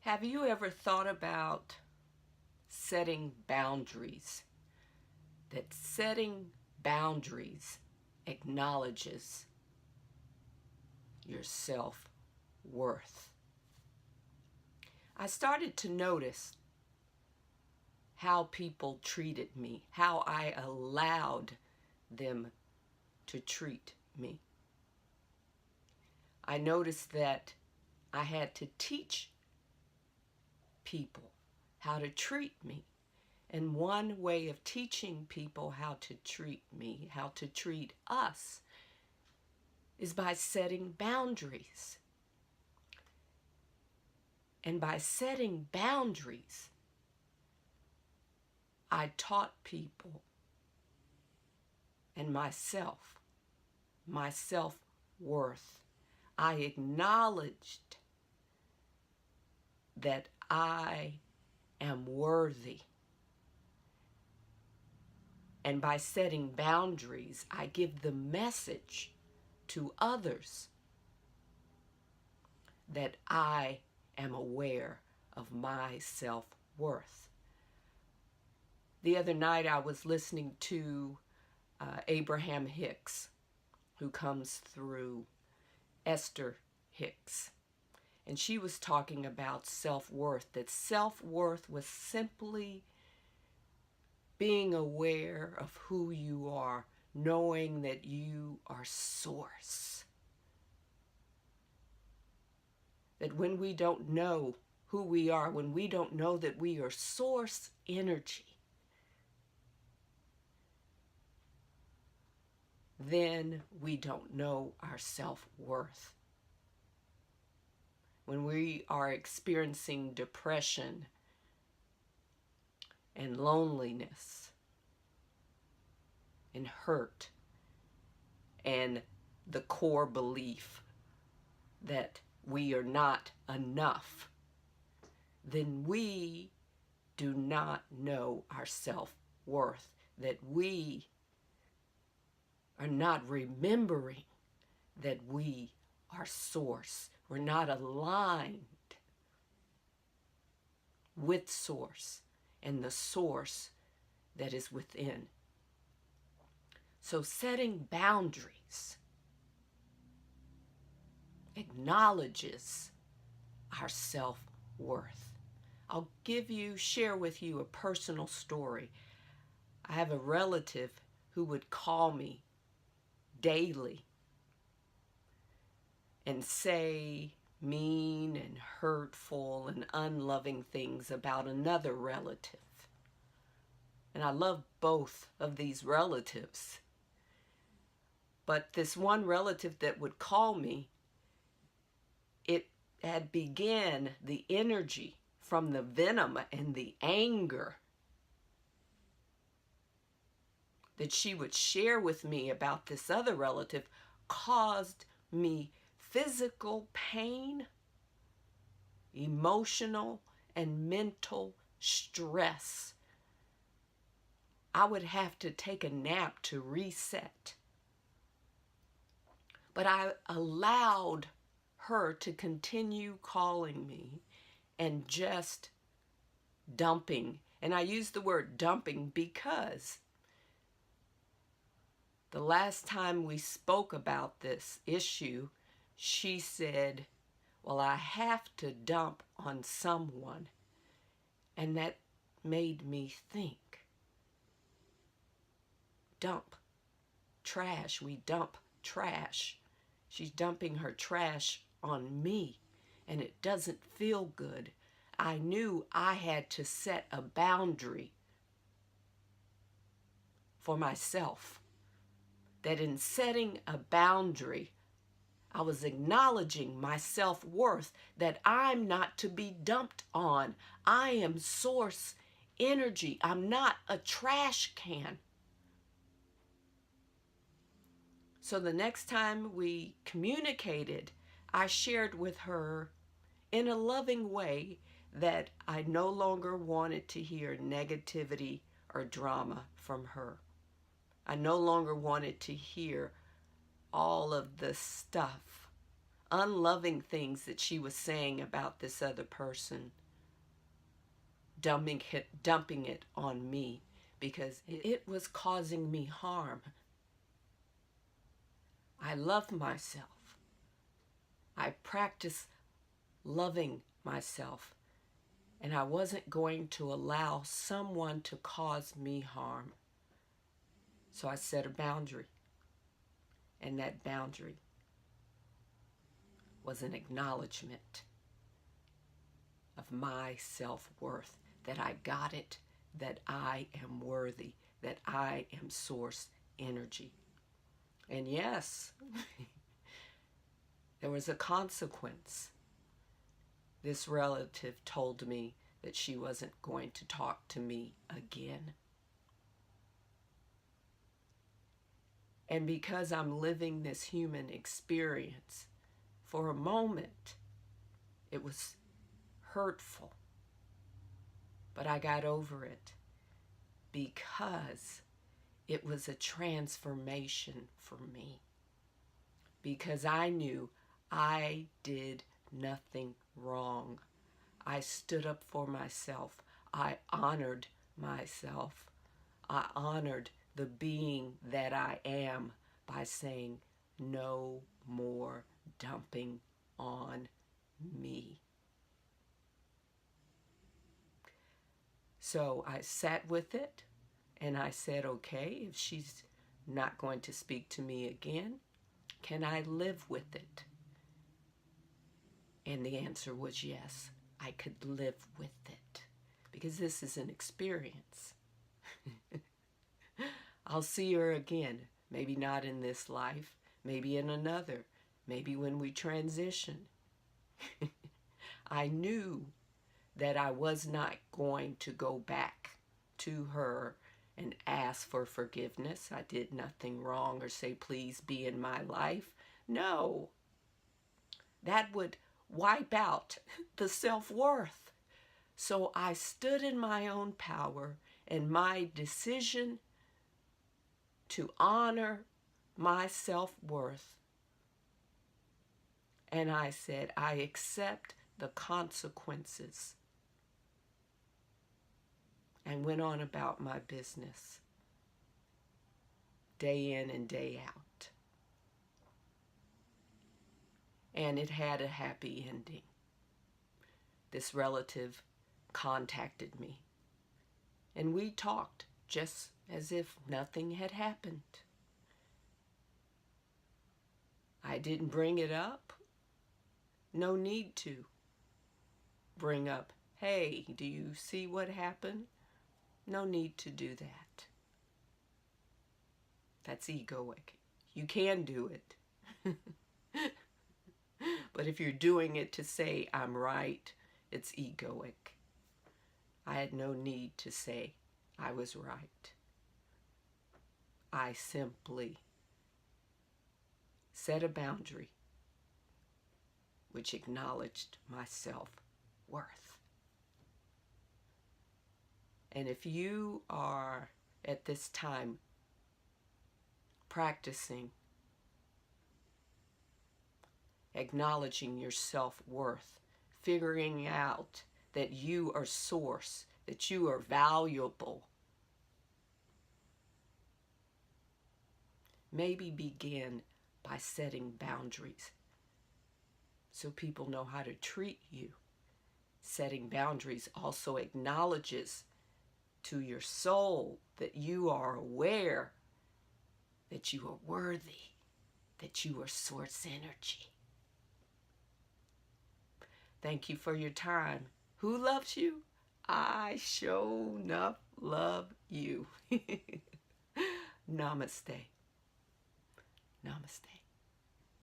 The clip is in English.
Have you ever thought about setting boundaries? That setting boundaries acknowledges your self-worth. I started to notice how people treated me, how I allowed them to treat me. I noticed that I had to teach people how to treat me. And one way of teaching people how to treat me, how to treat us, is by setting boundaries. And by setting boundaries, I taught people and myself, my self-worth. I acknowledged that I am worthy. And by setting boundaries, I give the message to others that I am aware of my self-worth. The other night I was listening to Abraham Hicks, who comes through Esther Hicks. And she was talking about self-worth, that self-worth was simply being aware of who you are, knowing that you are source. That when we don't know who we are, when we don't know that we are source energy, then we don't know our self-worth. When we are experiencing depression and loneliness and hurt and the core belief that we are not enough, then we do not know our self-worth, that we are not remembering that we are source. We're not aligned with source and the source that is within. So setting boundaries acknowledges our self-worth. I'll share with you a personal story. I have a relative who would call me daily and say mean and hurtful and unloving things about another relative. And I love both of these relatives. But this one relative that would call me, it had began the energy from the venom and the anger that she would share with me about this other relative caused me physical pain, emotional and mental stress. I would have to take a nap to reset. But I allowed her to continue calling me and just dumping. And I use the word dumping because the last time we spoke about this issue, she said, well, I have to dump on someone. And that made me think. Dump. Trash. We dump trash. She's dumping her trash on me, and it doesn't feel good. I knew I had to set a boundary for myself. That in setting a boundary, I was acknowledging my self-worth, that I'm not to be dumped on. I am source energy. I'm not a trash can. So the next time we communicated, I shared with her in a loving way that I no longer wanted to hear negativity or drama from her. I no longer wanted to hear all of the stuff, unloving things that she was saying about this other person, dumping it on me because it was causing me harm. I love myself. I practice loving myself, and I wasn't going to allow someone to cause me harm. So I set a boundary, and that boundary was an acknowledgement of my self-worth, that I got it, that I am worthy, that I am source energy. And yes, there was a consequence. This relative told me that she wasn't going to talk to me again. And because I'm living this human experience, for a moment, it was hurtful. But I got over it because it was a transformation for me. Because I knew I did nothing wrong. I stood up for myself. I honored myself. I honored the being that I am by saying no more dumping on me. So I sat with it and I said, okay, if she's not going to speak to me again, can I live with it? And the answer was yes, I could live with it because this is an experience. I'll see her again, maybe not in this life, maybe in another, maybe when we transition. I knew that I was not going to go back to her and ask for forgiveness. I did nothing wrong or say, please be in my life. No, that would wipe out the self-worth. So I stood in my own power and my decision to honor my self-worth. And I said, I accept the consequences, and went on about my business day in and day out. And it had a happy ending. This relative contacted me, and we talked just as if nothing had happened. I didn't bring it up. No need to bring up, hey, do you see what happened? No need to do that. That's egoic. You can do it. But if you're doing it to say I'm right, it's egoic. I had no need to say I was right. I simply set a boundary which acknowledged my self-worth. And if you are at this time practicing acknowledging your self-worth, figuring out that you are source, that you are valuable, maybe begin by setting boundaries so people know how to treat you. Setting boundaries also acknowledges to your soul that you are aware that you are worthy, that you are source energy. Thank you for your time. Who loves you? I sure enough love you. Namaste. Namaste.